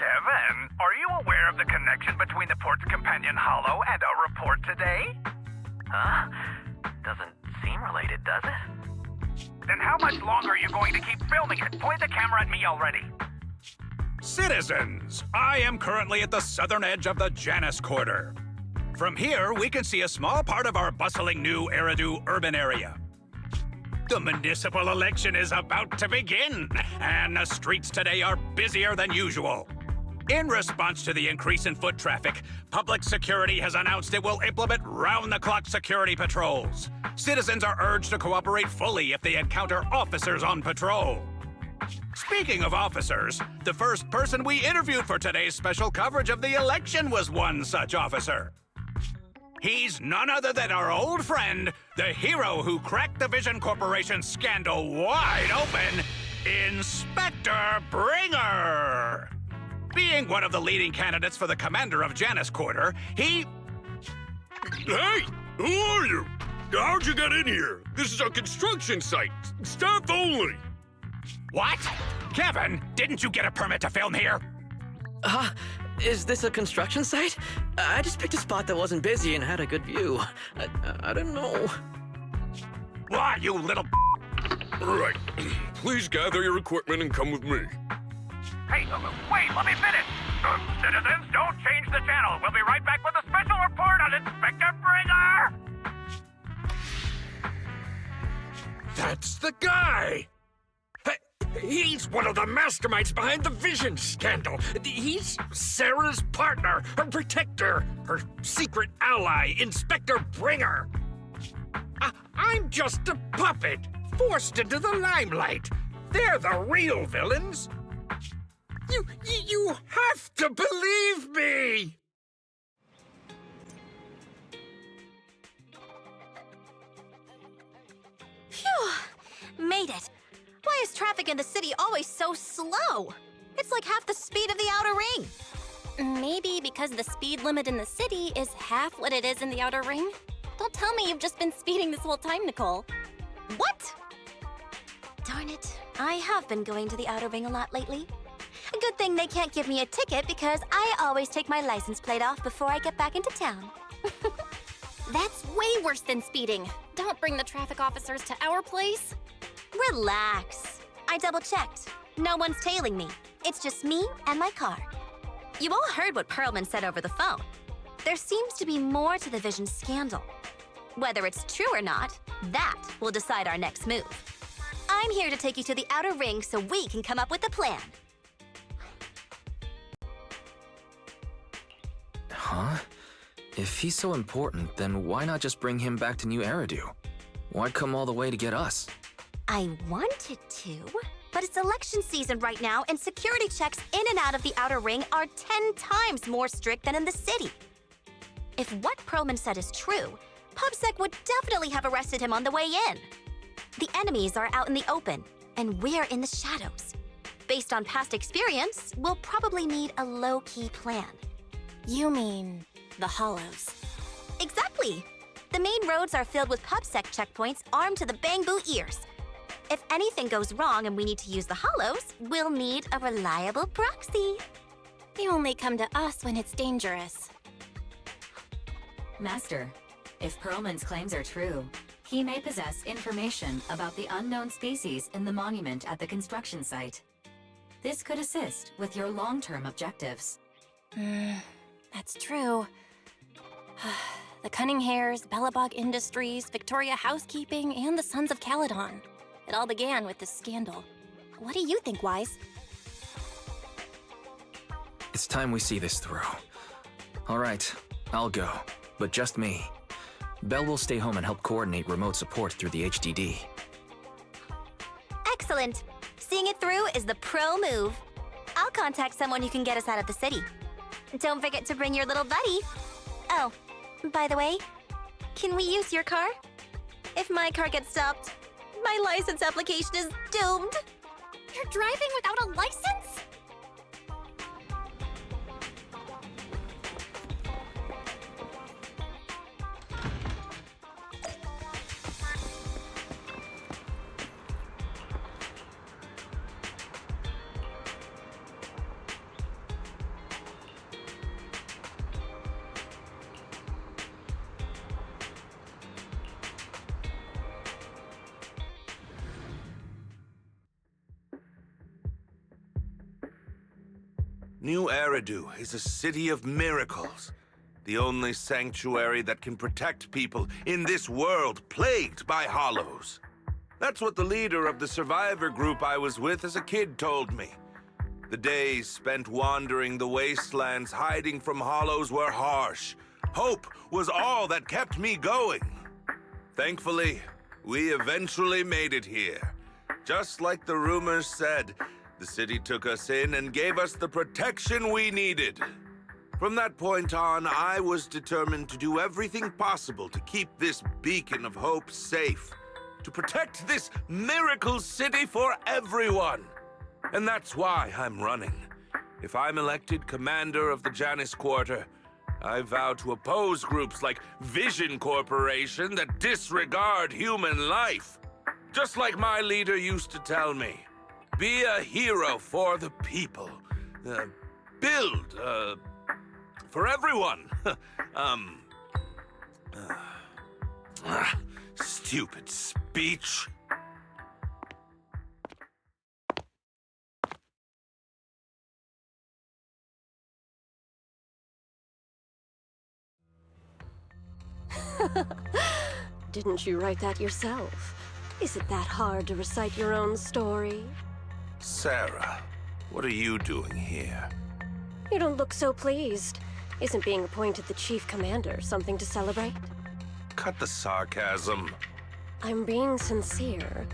Kevin, are you aware of the connection between the port's companion hollow and our report today? Huh? Doesn't seem related, does it? Then how much longer are you going to keep filming it? Point the camera at me already. Citizens, I am currently at the southern edge of the Janus Quarter. From here, we can see a small part of our bustling new Eridu urban area. The municipal election is about to begin, and the streets today are busier than usual. In response to the increase in foot traffic, public security has announced it will implement round-the-clock security patrols. Citizens are urged to cooperate fully if they encounter officers on patrol. Speaking of officers, the first person we interviewed for today's special coverage of the election was one such officer. He's none other than our old friend, the hero who cracked the Vision Corporation scandal wide open, Inspector Bringer! Being one of the leading candidates for the commander of Janus Quarter, he... Hey! Who are you? How'd you get in here? This is a construction site. Staff only. What? Kevin, didn't you get a permit to film here? Is this a construction site? I just picked a spot that wasn't busy and had a good view. I don't know. Why, you little... All right. Please gather your equipment and come with me. Hey, wait, let me finish. Citizens, don't change the channel. We'll be right back with a special report on Inspector Bringer. That's the guy! He's one of the masterminds behind the Vision scandal. He's Sarah's partner, her protector, her secret ally, Inspector Bringer. I'm just a puppet, forced into the limelight. They're the real villains. You have to believe me! Phew! Made it. Why is traffic in the city always so slow? It's like half the speed of the outer ring. Maybe because the speed limit in the city is half what it is in the outer ring? Don't tell me you've just been speeding this whole time, Nicole. What? Darn it. I have been going to the outer ring a lot lately. A good thing they can't give me a ticket because I always take my license plate off before I get back into town. That's way worse than speeding. Don't bring the traffic officers to our place. Relax. I double-checked. No one's tailing me. It's just me and my car. You all heard what Perlman said over the phone. There seems to be more to the Vision scandal. Whether it's true or not, that will decide our next move. I'm here to take you to the outer ring so we can come up with a plan. Huh? If he's so important, then why not just bring him back to New Eridu? Why come all the way to get us? I wanted to, but it's election season right now, and security checks in and out of the outer ring are 10 times more strict than in the city. If what Perlman said is true, PubSec would definitely have arrested him on the way in. The enemies are out in the open, and we're in the shadows. Based on past experience, we'll probably need a low-key plan. You mean the Hollows? Exactly! The main roads are filled with PubSec checkpoints armed to the bang-boo ears. If anything goes wrong and we need to use the Hollows, we'll need a reliable proxy. They only come to us when it's dangerous. Master, if Perlman's claims are true, he may possess information about the unknown species in the monument at the construction site. This could assist with your long-term objectives. That's true. The Cunning Hares, Bellabog Industries, Victoria Housekeeping, and the Sons of Caledon. It all began with this scandal. What do you think, Wise? It's time we see this through. All right, I'll go, but just me. Belle will stay home and help coordinate remote support through the HDD. Excellent. Seeing it through is the pro move. I'll contact someone who can get us out of the city. Don't forget to bring your little buddy. Oh, by the way, can we use your car? If my car gets stopped, my license application is doomed. You're driving without a license? New Eridu is a city of miracles. The only sanctuary that can protect people in this world plagued by hollows. That's what the leader of the survivor group I was with as a kid told me. The days spent wandering the wastelands hiding from hollows were harsh. Hope was all that kept me going. Thankfully, we eventually made it here. Just like the rumors said, the city took us in and gave us the protection we needed. From that point on, I was determined to do everything possible to keep this beacon of hope safe. To protect this miracle city for everyone. And that's why I'm running. If I'm elected commander of the Janus Quarter, I vow to oppose groups like Vision Corporation that disregard human life. Just like my leader used to tell me. Be a hero for the people. Build, for everyone. Stupid speech. Didn't you write that yourself? Is it that hard to recite your own story? Sarah, what are you doing here? You don't look so pleased. Isn't being appointed the chief commander something to celebrate? Cut the sarcasm. I'm being sincere.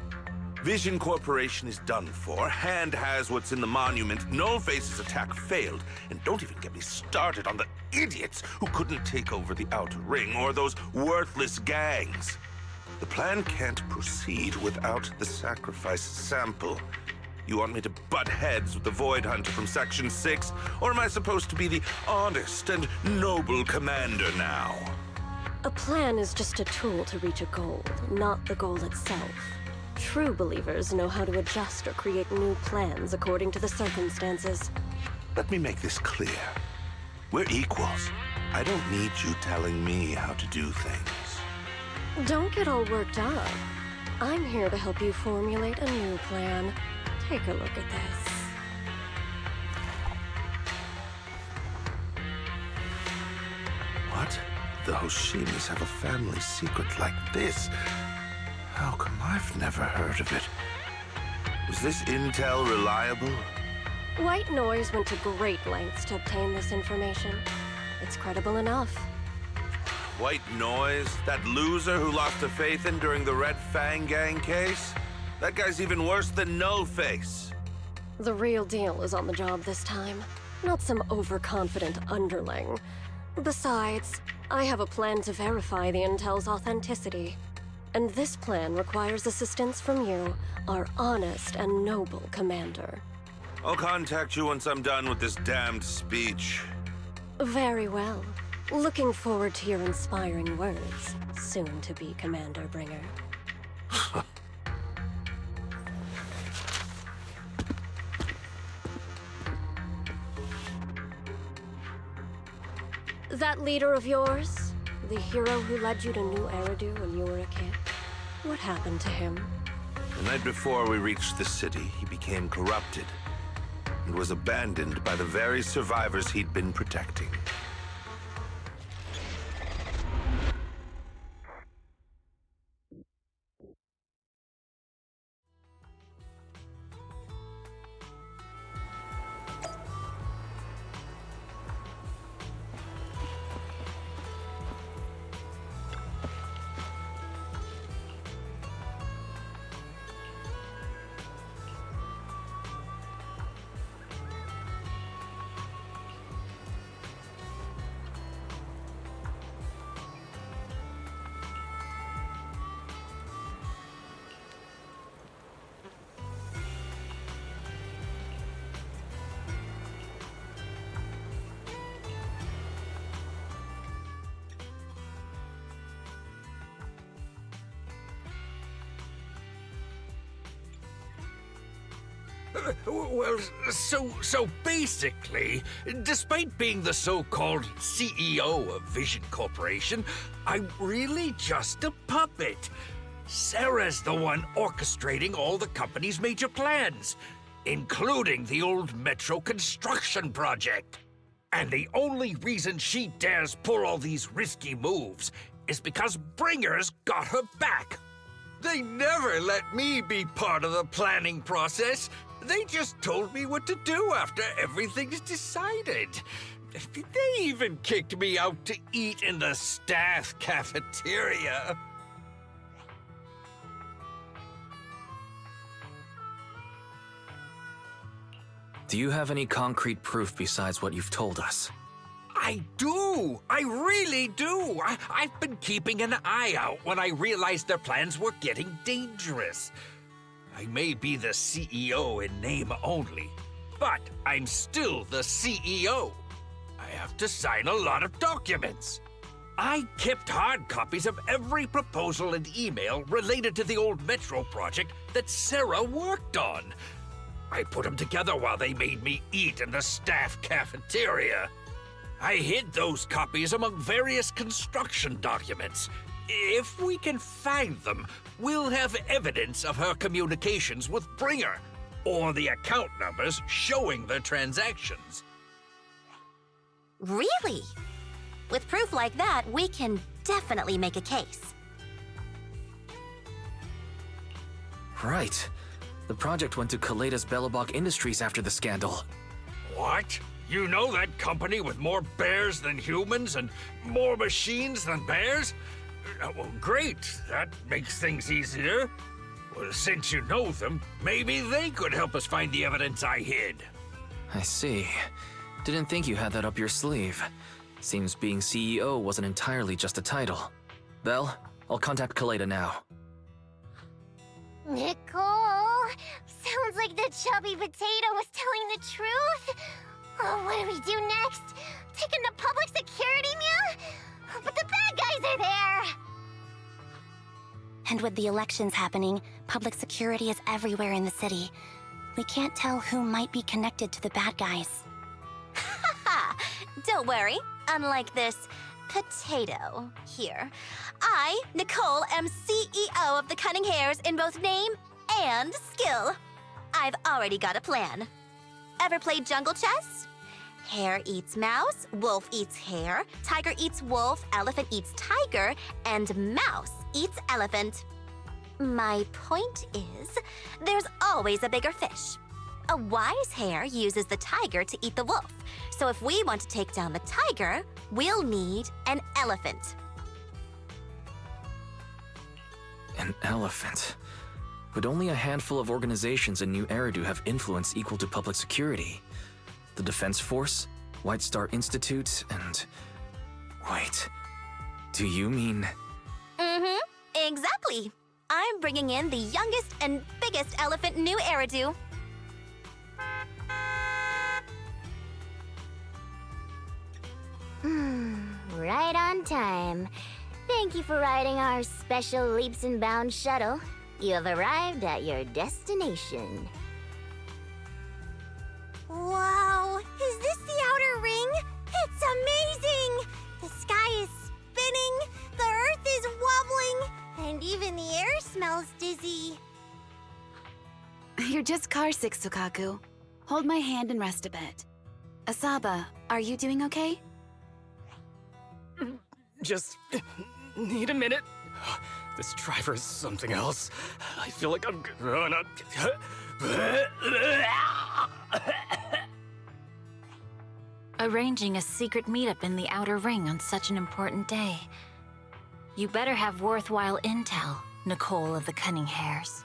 Vision Corporation is done for. Hand has what's in the monument. Nullface's attack failed. And don't even get me started on the idiots who couldn't take over the Outer Ring or those worthless gangs. The plan can't proceed without the sacrifice sample. You want me to butt heads with the Void Hunter from Section 6? Or am I supposed to be the honest and noble commander now? A plan is just a tool to reach a goal, not the goal itself. True believers know how to adjust or create new plans according to the circumstances. Let me make this clear. We're equals. I don't need you telling me how to do things. Don't get all worked up. I'm here to help you formulate a new plan. Take a look at this. What? The Hoshimis have a family secret like this? How come I've never heard of it? Was this intel reliable? White Noise went to great lengths to obtain this information. It's credible enough. White Noise? That loser who lost a faith in during the Red Fang Gang case? That guy's even worse than Nullface. The real deal is on the job this time, not some overconfident underling. Besides, I have a plan to verify the intel's authenticity. And this plan requires assistance from you, our honest and noble commander. I'll contact you once I'm done with this damned speech. Very well. Looking forward to your inspiring words, soon to be Commander Bringer. That leader of yours? The hero who led you to New Eridu when you were a kid? What happened to him? The night before we reached the city, he became corrupted and was abandoned by the very survivors he'd been protecting. Well, so basically, despite being the so-called CEO of Vision Corporation, I'm really just a puppet. Sarah's the one orchestrating all the company's major plans. including the old metro construction project. And the only reason she dares pull all these risky moves is because Bringer's got her back. They never let me be part of the planning process. They just told me what to do after everything's decided. They even kicked me out to eat in the staff cafeteria. Do you have any concrete proof besides what you've told us? I do! I really do! I've been keeping an eye out when I realized their plans were getting dangerous. I may be the CEO in name only, but I'm still the CEO. I have to sign a lot of documents. I kept hard copies of every proposal and email related to the old Metro project that Sarah worked on. I put them together while they made me eat in the staff cafeteria. I hid those copies among various construction documents. If we can find them, we'll have evidence of her communications with Bringer, or the account numbers showing the transactions. Really? With proof like that, we can definitely make a case. Right. The project went to Kaleda's Belobog Industries after the scandal. What? You know that company with more bears than humans and more machines than bears? Well, great. That makes things easier. Well, since you know them, maybe they could help us find the evidence I hid. I see. Didn't think you had that up your sleeve. Seems being CEO wasn't entirely just a title. Belle, I'll contact Kaleda now. Nicole! Sounds like the chubby potato was telling the truth. Oh, what do we do next? Take him to public security, Mia? But the bad guys are there! And with the elections happening, public security is everywhere in the city. We can't tell who might be connected to the bad guys. Haha! Don't worry. Unlike this potato here, I, Nicole, am CEO of the Cunning Hares in both name and skill. I've already got a plan. Ever played jungle chess? Hare eats mouse, wolf eats hare, tiger eats wolf, elephant eats tiger, and mouse eats elephant. My point is, there's always a bigger fish. A wise hare uses the tiger to eat the wolf. So if we want to take down the tiger, we'll need an elephant. An elephant. But only a handful of organizations in New Eridu have influence equal to public security. The Defense Force, White Star Institute, and... Wait, do you mean... Mm-hmm, exactly. I'm bringing in the youngest and biggest elephant in New Eridu. Right on time. Thank you for riding our special leaps and bounds shuttle. You have arrived at your destination. Wow, is this the outer ring? It's amazing! The sky is spinning, the earth is wobbling, and even the air smells dizzy. You're just carsick, Sukaku. Hold my hand and rest a bit. Asaba, are you doing okay? Just need a minute. This driver is something else. I feel like I'm gonna... Arranging a secret meetup in the Outer Ring on such an important day. You better have worthwhile intel, Nicole of the Cunning Hares.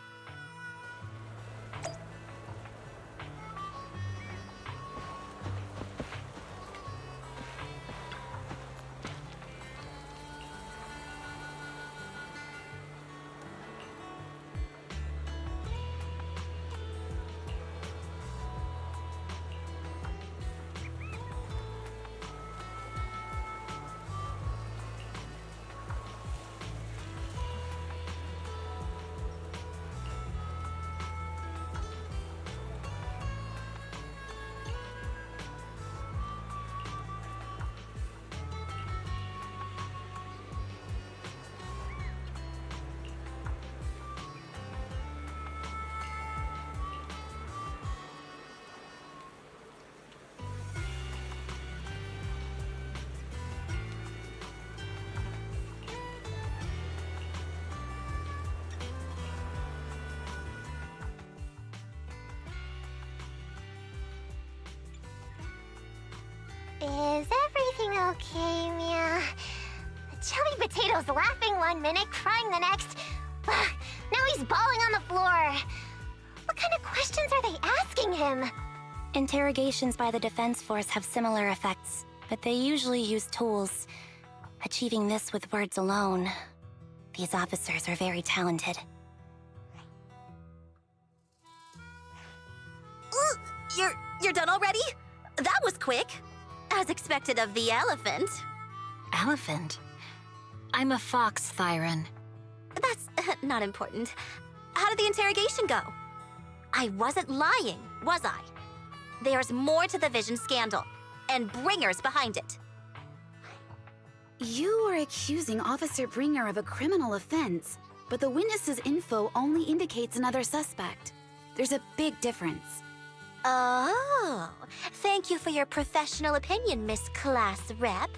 Is everything okay, Mia? Chubby Potato's laughing 1 minute, crying the next. Now he's bawling on the floor. What kind of questions are they asking him? Interrogations by the Defense Force have similar effects, but they usually use tools. Achieving this with words alone. These officers are very talented. Ooh, you're done already? That was quick. As expected of the elephant. Elephant? I'm a fox, Thyron. That's not important. How did the interrogation go? I wasn't lying, was I? There's more to the Vision scandal, and Bringer's behind it. You are accusing Officer Bringer of a criminal offense, but the witness's info only indicates another suspect. There's a big difference. Oh, thank you for your professional opinion, Miss Class Rep.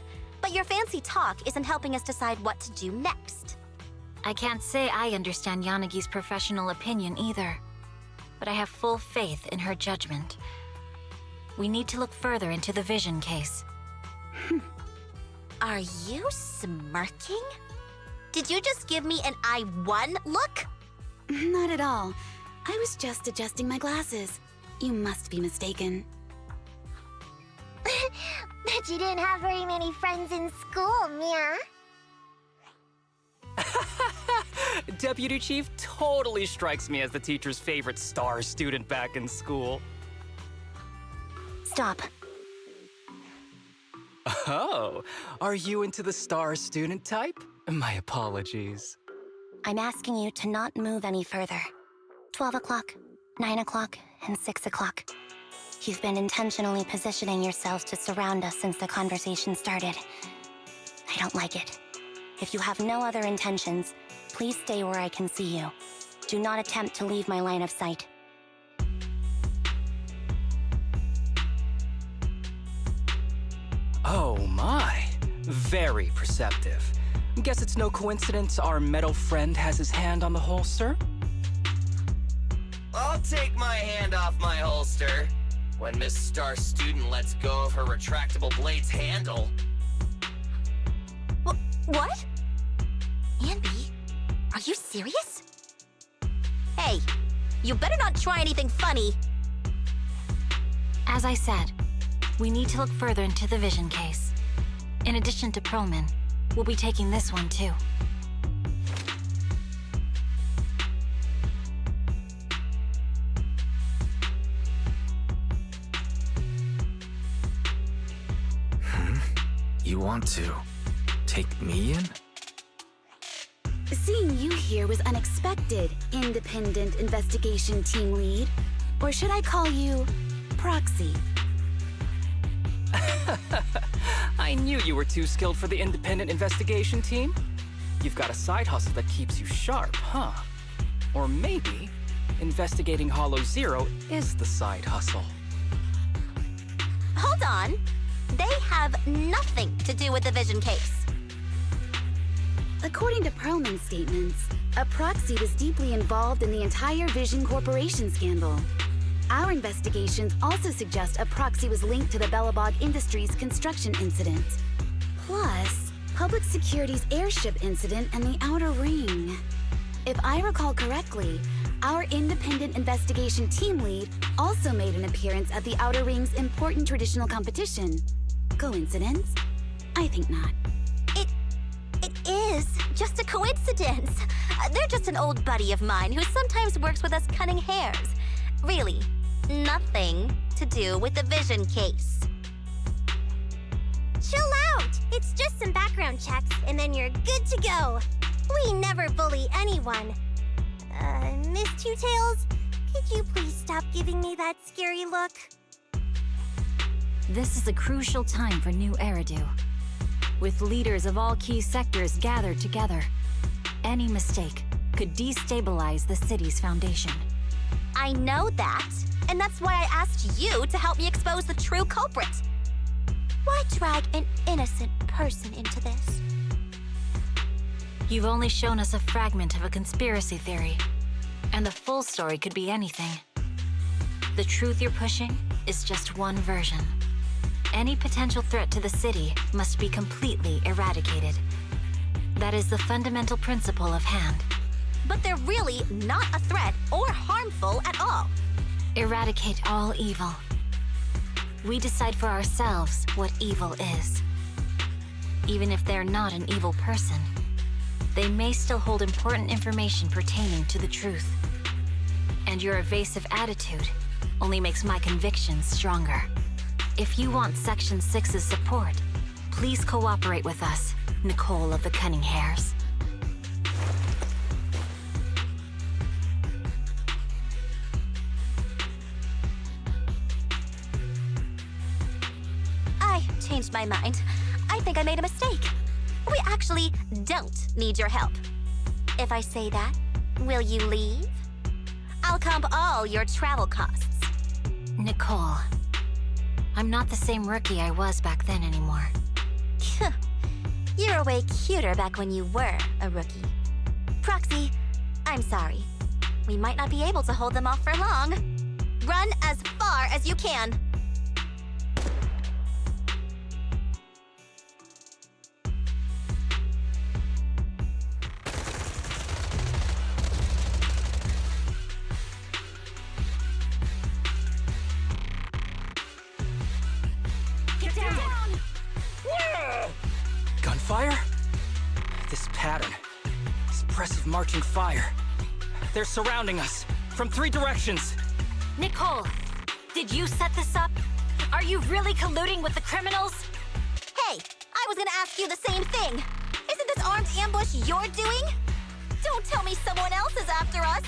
But your fancy talk isn't helping us decide what to do next. I can't say I understand Yanagi's professional opinion either, but I have full faith in her judgment. We need to look further into the Vision case. Are you smirking? Did you just give me an I won look? Not at all. I was just adjusting my glasses. You must be mistaken. Bet you didn't have very many friends in school, Mia. Deputy Chief totally strikes me as the teacher's favorite star student back in school. Stop. Oh, are you into the star student type? My apologies. I'm asking you to not move any further. 12 o'clock, 9 o'clock, and 6 o'clock. You've been intentionally positioning yourselves to surround us since the conversation started. I don't like it. If you have no other intentions, please stay where I can see you. Do not attempt to leave my line of sight. Oh my, very perceptive. Guess it's no coincidence our metal friend has his hand on the holster? I'll take my hand off my holster when Miss Star Student lets go of her retractable blade's handle. What? Andy, are you serious? Hey, you better not try anything funny. As I said, we need to look further into the Vision case. In addition to Perlman, we'll be taking this one too. You want to take me in? Seeing you here was unexpected, Independent Investigation Team Lead. Or should I call you Proxy? I knew you were too skilled for the independent investigation team. You've got a side hustle that keeps you sharp, huh? Or maybe investigating Hollow Zero is the side hustle. Hold on. They have nothing to do with the Vision case. According to Perlman's statements, a proxy was deeply involved in the entire Vision Corporation scandal. Our investigations also suggest a proxy was linked to the Belobog Industries construction incident. Plus, Public Security's airship incident and the Outer Ring. If I recall correctly, our independent investigation team lead also made an appearance at the Outer Ring's important traditional competition. Coincidence? I think not. It is just a coincidence. They're just an old buddy of mine who sometimes works with us cutting hairs. Really, nothing to do with the Vision case. Chill out! It's just some background checks, and then you're good to go. We never bully anyone. Miss Two Tails, could you please stop giving me that scary look? This is a crucial time for New Eridu. With leaders of all key sectors gathered together, any mistake could destabilize the city's foundation. I know that, and that's why I asked you to help me expose the true culprit. Why drag an innocent person into this? You've only shown us a fragment of a conspiracy theory, and the full story could be anything. The truth you're pushing is just one version. Any potential threat to the city must be completely eradicated. That is the fundamental principle of Hand. But they're really not a threat or harmful at all. Eradicate all evil. We decide for ourselves what evil is. Even if they're not an evil person, they may still hold important information pertaining to the truth. And your evasive attitude only makes my convictions stronger. If you want Section 6's support, please cooperate with us, Nicole of the Cunning Hairs. I changed my mind. I think I made a mistake. We actually don't need your help. If I say that, will you leave? I'll comp all your travel costs. Nicole, I'm not the same rookie I was back then anymore. You were way cuter back when you were a rookie. Proxy, I'm sorry. We might not be able to hold them off for long. Run as far as you can. Gunfire? This pattern. Suppressive marching fire. They're surrounding us from 3 directions. Nicole, did you set this up? Are you really colluding with the criminals? Hey, I was gonna ask you the same thing. Isn't this armed ambush you're doing? Don't tell me someone else is after us.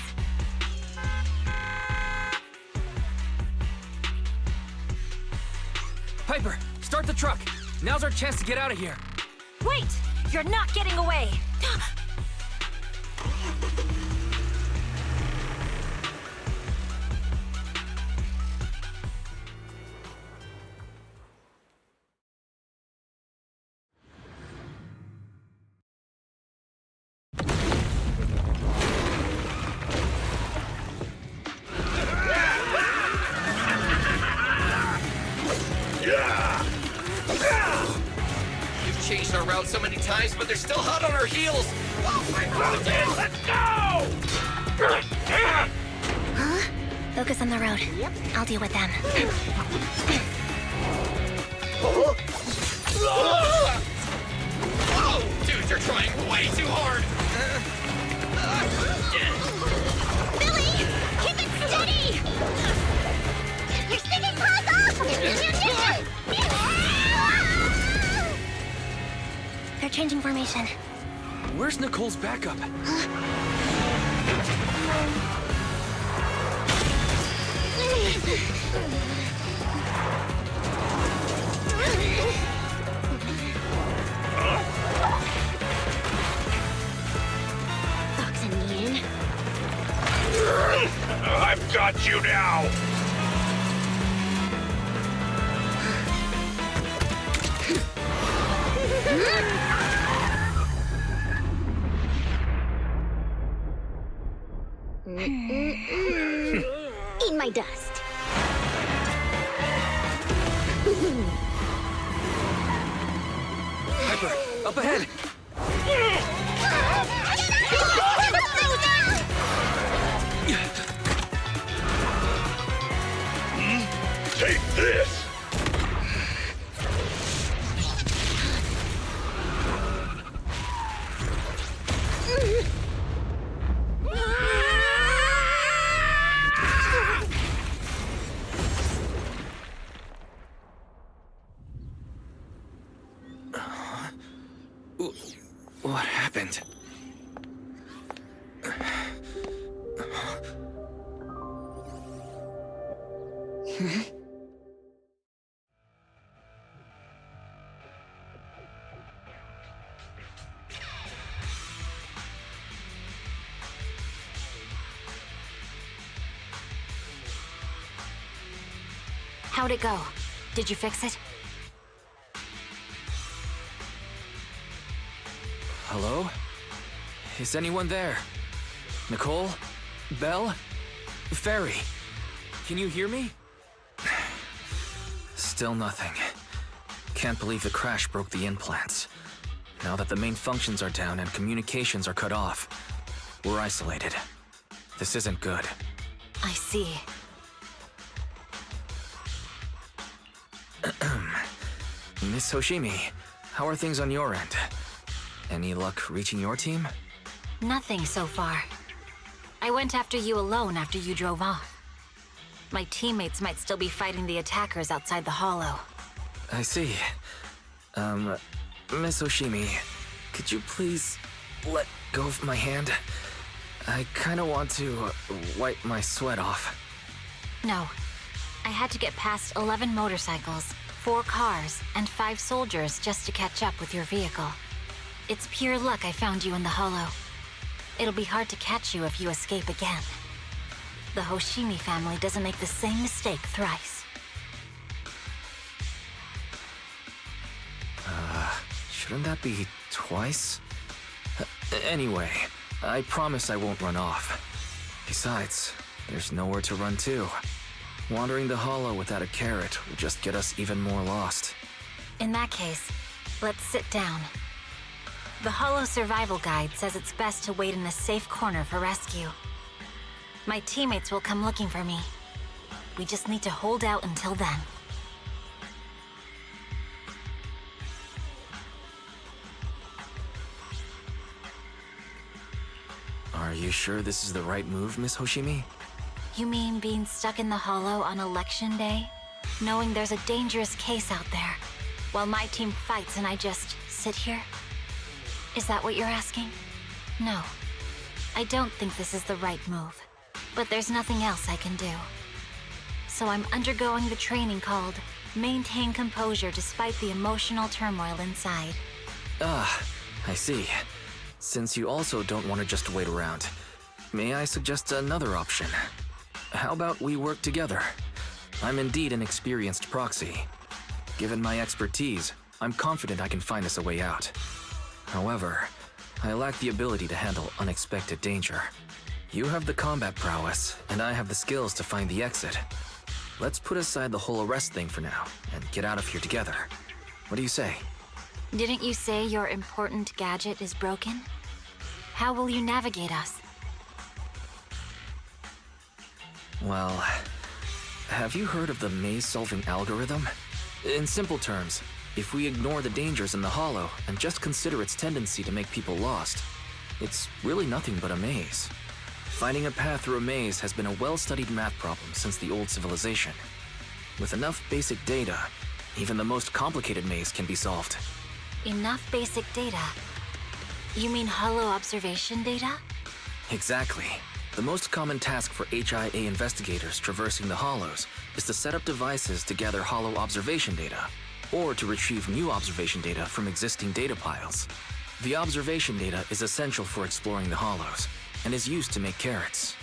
Piper, start the truck. Now's our chance to get out of here. Wait! You're not getting away! We've changed our route so many times, but they're still hot on our heels. Oh my God! Let's go! Huh? Focus on the road. Yep. I'll deal with them. Oh, dude, you're trying way too hard. Billy! Keep it steady! You're sticking claws off! They're changing formation. Where's Nicole's backup? Fox and Yin. I've got you now! Eat my dust. Piper, up ahead! Take this! What happened? How'd it go? Did you fix it? Hello? Is anyone there? Nicole? Belle? Fairy? Can you hear me? Still nothing. can't believe the crash broke the implants. Now that the main functions are down and communications are cut off, we're isolated. This isn't good. I see. Miss Hoshimi, how are things on your end? Any luck reaching your team? Nothing so far. I went after you alone after you drove off. My teammates might still be fighting the attackers outside the hollow. I see. Miss Hoshimi, could you please let go of my hand? I kinda want to wipe my sweat off. No. I had to get past 11 motorcycles, 4 cars, and 5 soldiers just to catch up with your vehicle. It's pure luck I found you in the hollow. It'll be hard to catch you if you escape again. The Hoshimi family doesn't make the same mistake thrice. Shouldn't that be twice? Anyway, I promise I won't run off. Besides, there's nowhere to run to. Wandering the hollow without a carrot will just get us even more lost. In that case, let's sit down. The Hollow Survival Guide says it's best to wait in a safe corner for rescue. My teammates will come looking for me. We just need to hold out until then. Are you sure this is the right move, Miss Hoshimi? You mean being stuck in the hollow on election day? Knowing there's a dangerous case out there, while my team fights and I just sit here? Is that what you're asking? No. I don't think this is the right move. But there's nothing else I can do. So I'm undergoing the training called Maintain Composure Despite the Emotional Turmoil Inside. Ah, I see. Since you also don't want to just wait around, may I suggest another option? How about we work together? I'm indeed an experienced proxy. Given my expertise, I'm confident I can find us a way out. However, I lack the ability to handle unexpected danger. You have the combat prowess, and I have the skills to find the exit. Let's put aside the whole arrest thing for now, and get out of here together. What do you say? Didn't you say your important gadget is broken? How will you navigate us? Well, have you heard of the maze-solving algorithm? In simple terms, if we ignore the dangers in the hollow and just consider its tendency to make people lost, it's really nothing but a maze. Finding a path through a maze has been a well-studied math problem since the old civilization. With enough basic data, even the most complicated maze can be solved. Enough basic data? You mean hollow observation data? Exactly. The most common task for HIA investigators traversing the hollows is to set up devices to gather hollow observation data, or to retrieve new observation data from existing data piles. The observation data is essential for exploring the hollows, and is used to make carrots.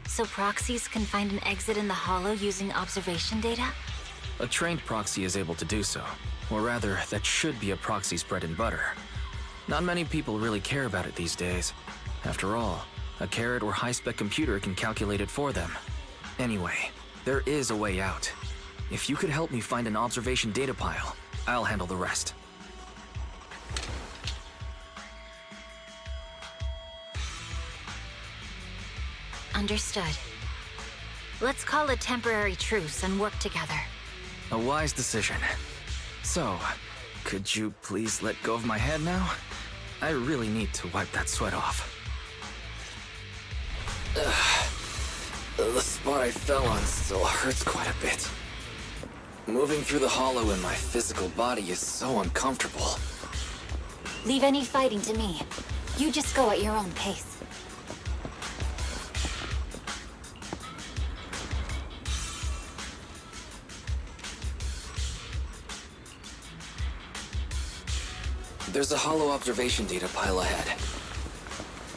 So proxies can find an exit in the hollow using observation data? A trained proxy is able to do so, or rather, that should be a proxy's bread and butter. Not many people really care about it these days. After all, a carrot or high-spec computer can calculate it for them. Anyway, there is a way out. If you could help me find an observation data pile, I'll handle the rest. Understood. Let's call a temporary truce and work together. A wise decision. So, could you please let go of my head now? I really need to wipe that sweat off. The spot I fell on still hurts quite a bit. Moving through the hollow in my physical body is so uncomfortable. Leave any fighting to me. You just go at your own pace. There's a hollow observation data pile ahead.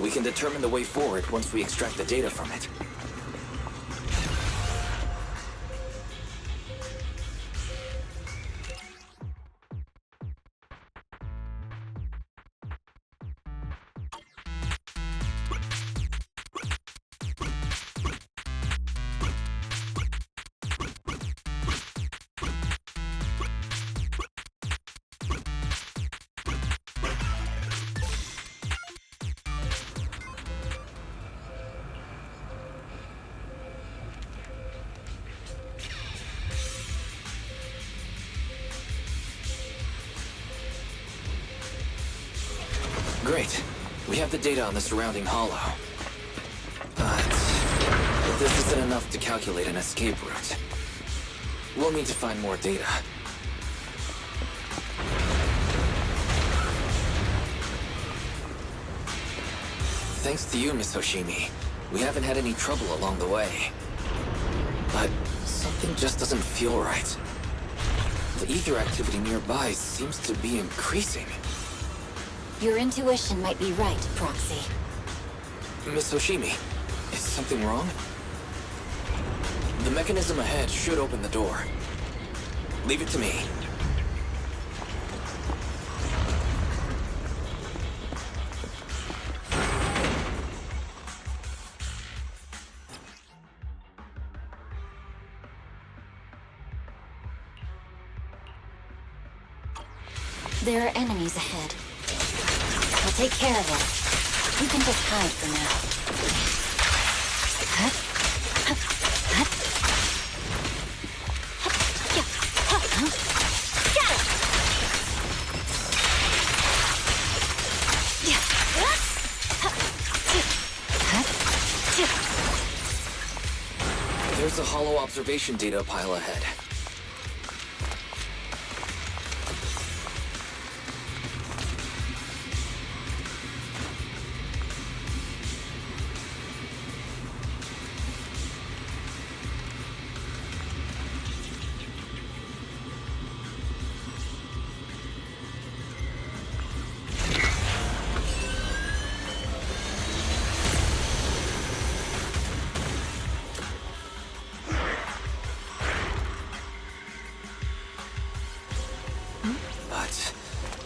We can determine the way forward once we extract the data from it. Great. We have the data on the surrounding hollow. But this isn't enough to calculate an escape route. We'll need to find more data. Thanks to you, Miss Hoshimi, we haven't had any trouble along the way. But something just doesn't feel right. The ether activity nearby seems to be increasing. Your intuition might be right, Proxy. Miss Hoshimi, is something wrong? The mechanism ahead should open the door. Leave it to me. There are enemies ahead. I'll take care of them. You can just hide for now. There's a hollow observation data pile ahead.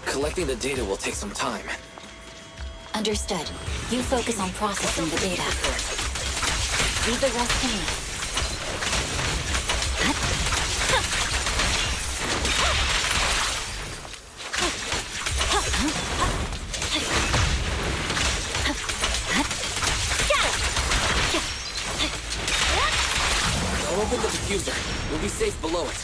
Collecting the data will take some time. Understood. You focus on processing the data. Leave the rest to me. I'll open the diffuser. We'll be safe below it.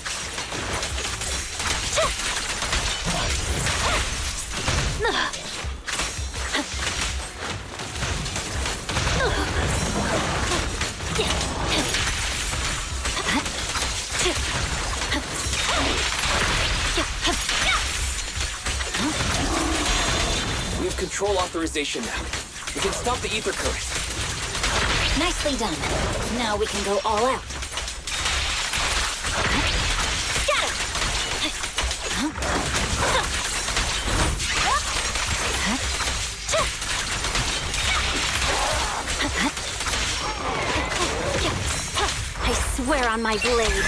We have control authorization now. We can stop the ether current. Nicely done. Now we can go all out. I swear on my blade.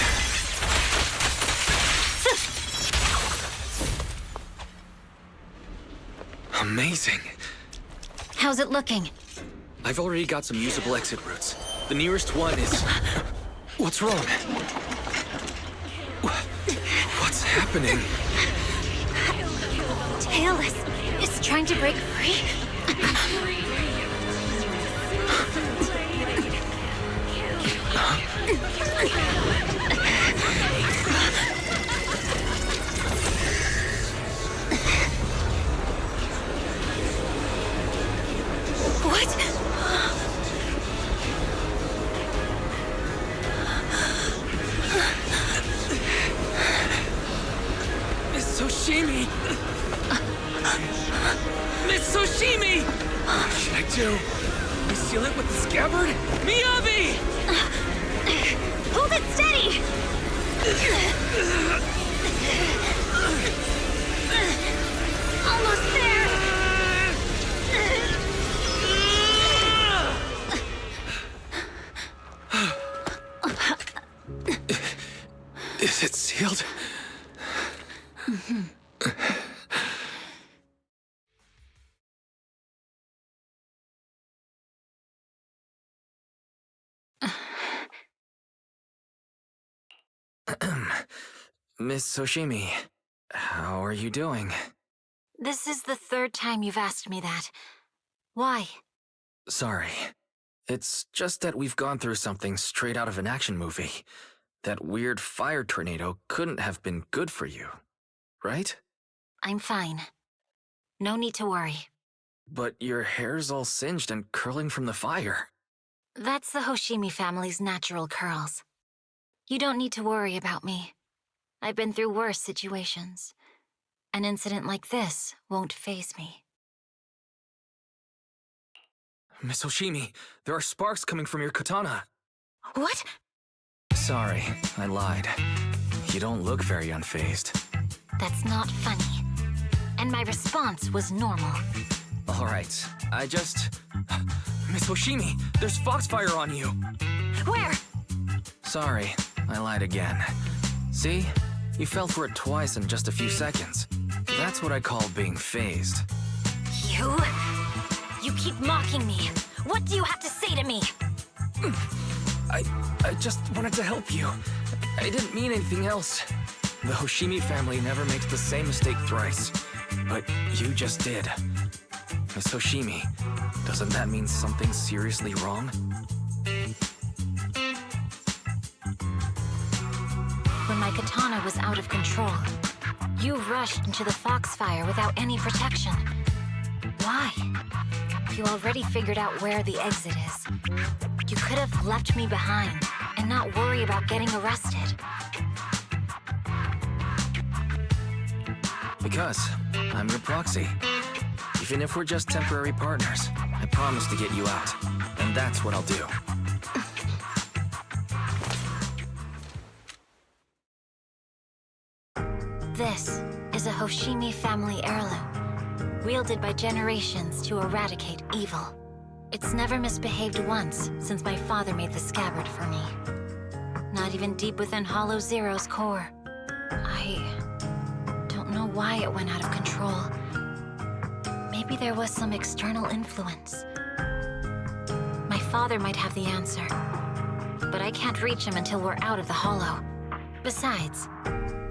Amazing. How's it looking? I've already got some usable exit routes. The nearest one is... What's wrong? What's happening? Tailless is trying to break free? What? Miss Hoshimi! Miss Hoshimi! What should I do? Reseal it with the scabbard? Miyabi! Hold it steady! Almost there! Is it sealed? Miss Hoshimi, how are you doing? This is the third time you've asked me that. Why? Sorry. It's just that we've gone through something straight out of an action movie. That weird fire tornado couldn't have been good for you, right? I'm fine. No need to worry. but your hair's all singed and curling from the fire. That's the Hoshimi family's natural curls. You don't need to worry about me. I've been through worse situations. An incident like this won't faze me. Miss Hoshimi, there are sparks coming from your katana. What? Sorry, I lied. You don't look very unfazed. That's not funny. And my response was normal. All right, Miss Hoshimi, there's foxfire on you! Where? Sorry, I lied again. See? You fell for it twice in just a few seconds. That's what I call being phased. You? You keep mocking me. What do you have to say to me? I just wanted to help you. I didn't mean anything else. The Hoshimi family never makes the same mistake thrice. But you just did. Miss Hoshimi, doesn't that mean something's seriously wrong? When my katana was out of control, you rushed into the foxfire without any protection. Why? You already figured out where the exit is. You could have left me behind and not worry about getting arrested. Because I'm your proxy. Even if we're just temporary partners, I promise to get you out. And that's what I'll do. This is a Hoshimi family heirloom, wielded by generations to eradicate evil. It's never misbehaved once since my father made the scabbard for me. Not even deep within Hollow Zero's core. I don't know why it went out of control. Maybe there was some external influence. My father might have the answer, but I can't reach him until we're out of the Hollow. Besides,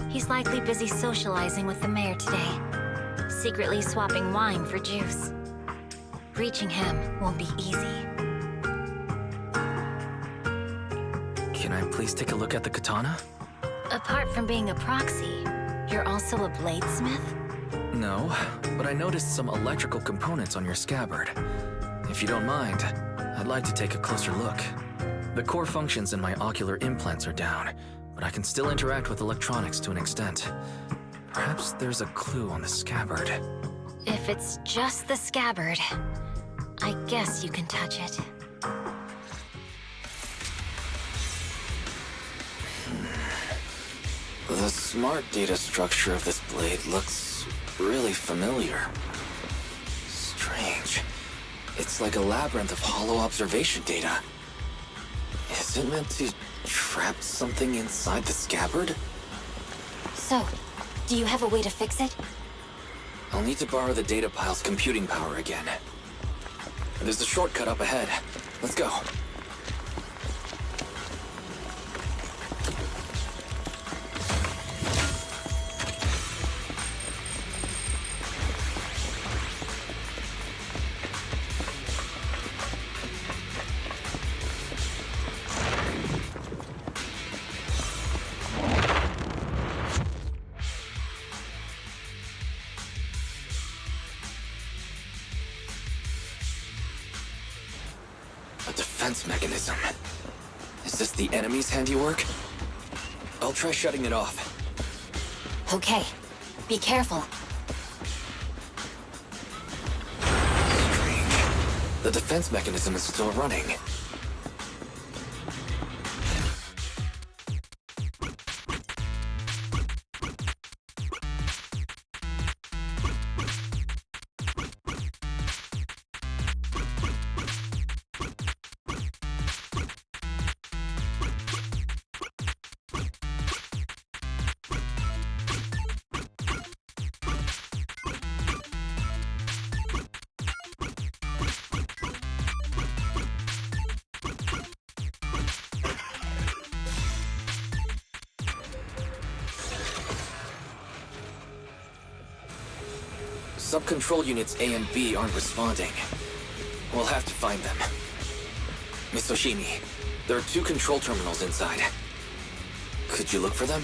he's likely busy socializing with the mayor today, secretly swapping wine for juice. Reaching him won't be easy. Can I please take a look at the katana? Apart from being a proxy, you're also a bladesmith? No, but I noticed some electrical components on your scabbard. If you don't mind, I'd like to take a closer look. The core functions in my ocular implants are down, but I can still interact with electronics to an extent. Perhaps there's a clue on the scabbard. If it's just the scabbard, I guess you can touch it. The smart data structure of this blade looks really familiar. Strange. It's like a labyrinth of hollow observation data. Is it meant to trap something inside the scabbard? So, do you have a way to fix it? I'll need to borrow the data pile's computing power again. There's a shortcut up ahead. Let's go. A defense mechanism. Is this the enemy's handiwork? I'll try shutting it off. Okay. Be careful. Strange. The defense mechanism is still running. Sub-control units A and B aren't responding. We'll have to find them. Miss Hoshimi, there are 2 control terminals inside. Could you look for them?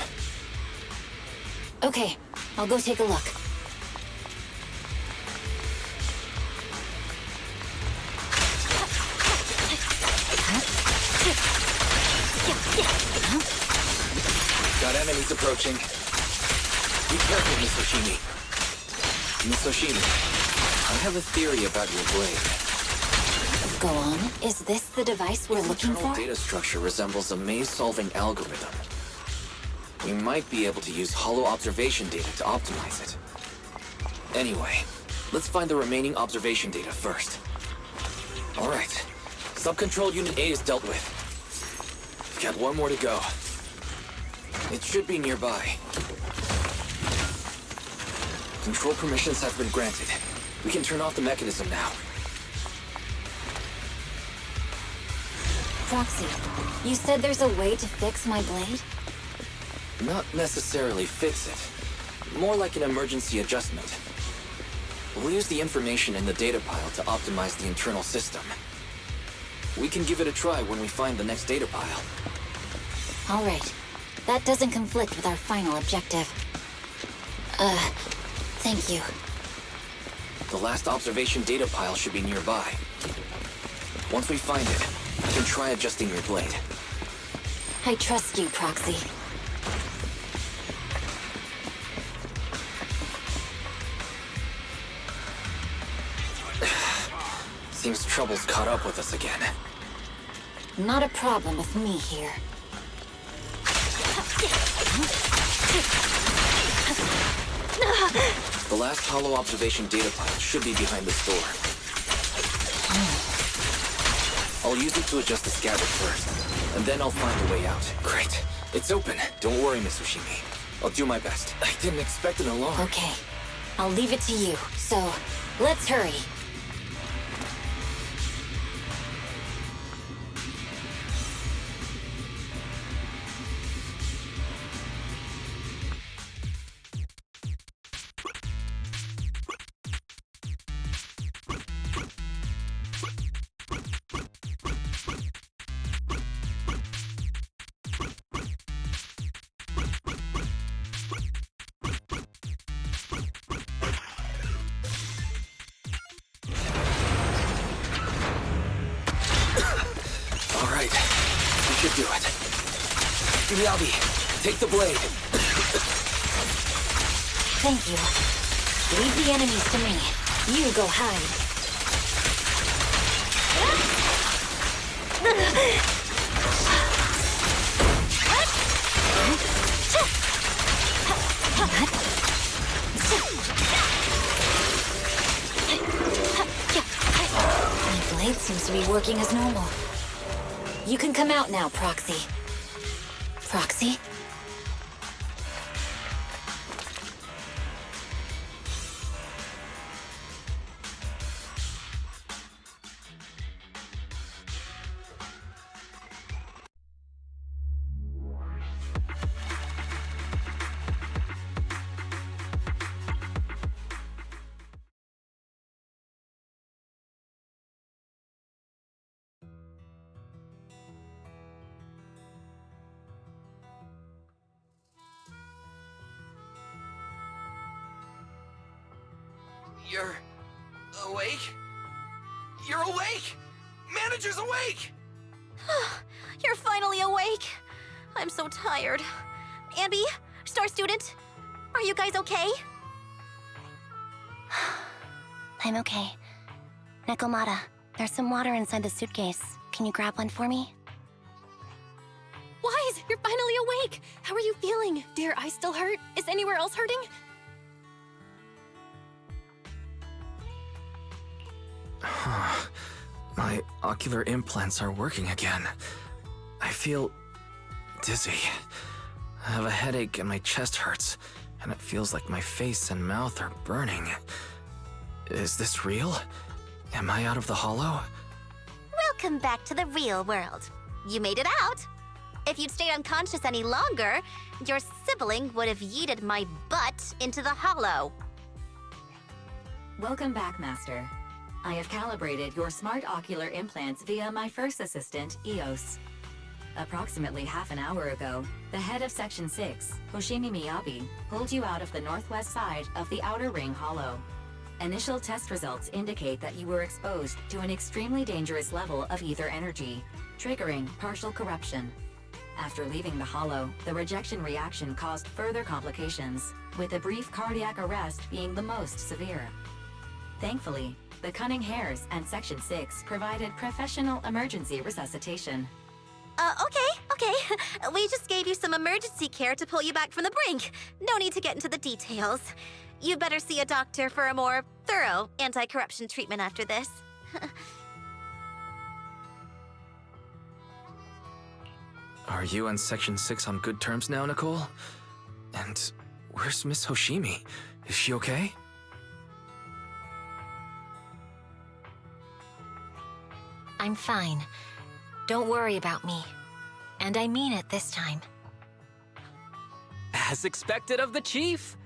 Okay, I'll go take a look. He's approaching. Be careful, Miss Oshimi. Miss Oshimi, I have a theory about your blade. Go on. Is this the device we're looking Internal for? data structure resembles a maze-solving algorithm. We might be able to use hollow observation data to optimize it. Anyway, let's find the remaining observation data first. All right. Sub-control Unit A is dealt with. We've got one more to go. It should be nearby. Control permissions have been granted. We can turn off the mechanism now. Proxy, you said there's a way to fix my blade? Not necessarily fix it. More like an emergency adjustment. We'll use the information in the data pile to optimize the internal system. We can give it a try when we find the next data pile. All right. That doesn't conflict with our final objective. Thank you. The last observation data pile should be nearby. Once we find it, we can try adjusting your blade. I trust you, Proxy. Seems trouble's caught up with us again. Not a problem with me here. The last hollow observation data pile should be behind this door. I'll use it to adjust the scabbard first, and then I'll find a way out. Great. It's open. Don't worry, Miss Ushimi. I'll do my best. I didn't expect an alarm. Okay. I'll leave it to you. So, let's hurry. Should do it. Miyabi, take the blade. Thank you. Leave the enemies to me. You go hide. My blade seems to be working as normal. You can come out now, Proxy. Proxy? You're awake? You're awake! Manager's awake! You're finally awake. I'm so tired. Ambi, Star Student, are you guys okay? I'm okay. Nekomata, there's some water inside the suitcase. Can you grab one for me? Wise, you're finally awake! How are you feeling? Do your eyes still hurt? Is anywhere else hurting? My ocular implants are working again. I feel dizzy. I have a headache and my chest hurts, and it feels like my face and mouth are burning. Is this real? Am I out of the hollow? Welcome back to the real world. You made it out. If you'd stayed unconscious any longer, your sibling would have yeeted my butt into the hollow. Welcome back, Master. I have calibrated your smart ocular implants via my first assistant, EOS. Approximately half an hour ago, the head of Section 6, Hoshimi Miyabi, pulled you out of the northwest side of the Outer Ring Hollow. Initial test results indicate that you were exposed to an extremely dangerous level of ether energy, triggering partial corruption. After leaving the Hollow, the rejection reaction caused further complications, with a brief cardiac arrest being the most severe. Thankfully, the Cunning Hares and Section 6 provided professional emergency resuscitation. Okay. We just gave you some emergency care to pull you back from the brink. No need to get into the details. You better see a doctor for a more thorough anti-corruption treatment after this. Are you and Section 6 on good terms now, Nicole? And where's Miss Hoshimi? Is she okay? I'm fine. Don't worry about me. And I mean it this time. As expected of the chief.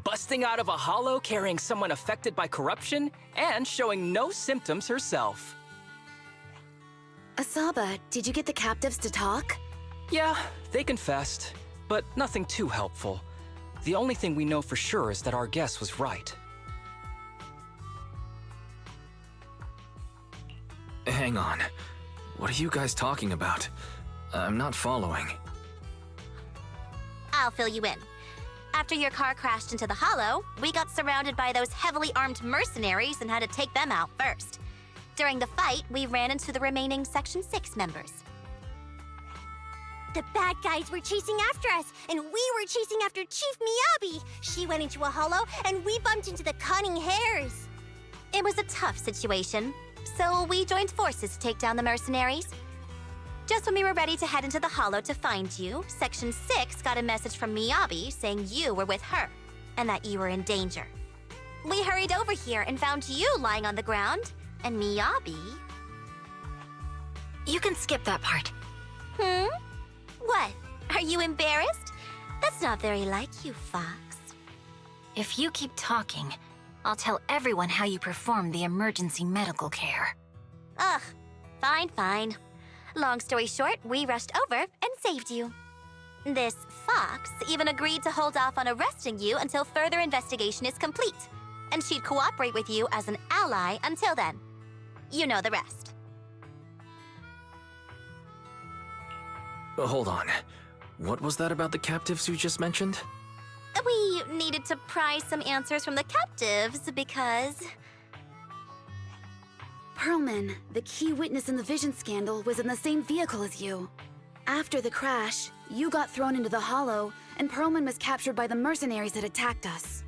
Busting out of a hollow carrying someone affected by corruption and showing no symptoms herself. Asaba, did you get the captives to talk? Yeah, they confessed, but nothing too helpful. The only thing we know for sure is that our guess was right. Hang on. What are you guys talking about? I'm not following. I'll fill you in. After your car crashed into the Hollow, we got surrounded by those heavily armed mercenaries and had to take them out first. During the fight, we ran into the remaining Section 6 members. The bad guys were chasing after us, and we were chasing after Chief Miyabi. She went into a hollow, and we bumped into the Cunning Hares. It was a tough situation, so we joined forces to take down the mercenaries. Just when we were ready to head into the Hollow to find you, Section 6 got a message from Miyabi saying you were with her, and that you were in danger. We hurried over here and found you lying on the ground, and Miyabi... You can skip that part. What? Are you embarrassed? That's not very like you, Fox. If you keep talking, I'll tell everyone how you performed the emergency medical care. Ugh, fine. Long story short, we rushed over and saved you. This Fox even agreed to hold off on arresting you until further investigation is complete, and she'd cooperate with you as an ally until then. You know the rest. Hold on. What was that about the captives you just mentioned? We needed to pry some answers from the captives because... Pearlman, the key witness in the Vision scandal, was in the same vehicle as you. After the crash, you got thrown into the Hollow, and Pearlman was captured by the mercenaries that attacked us.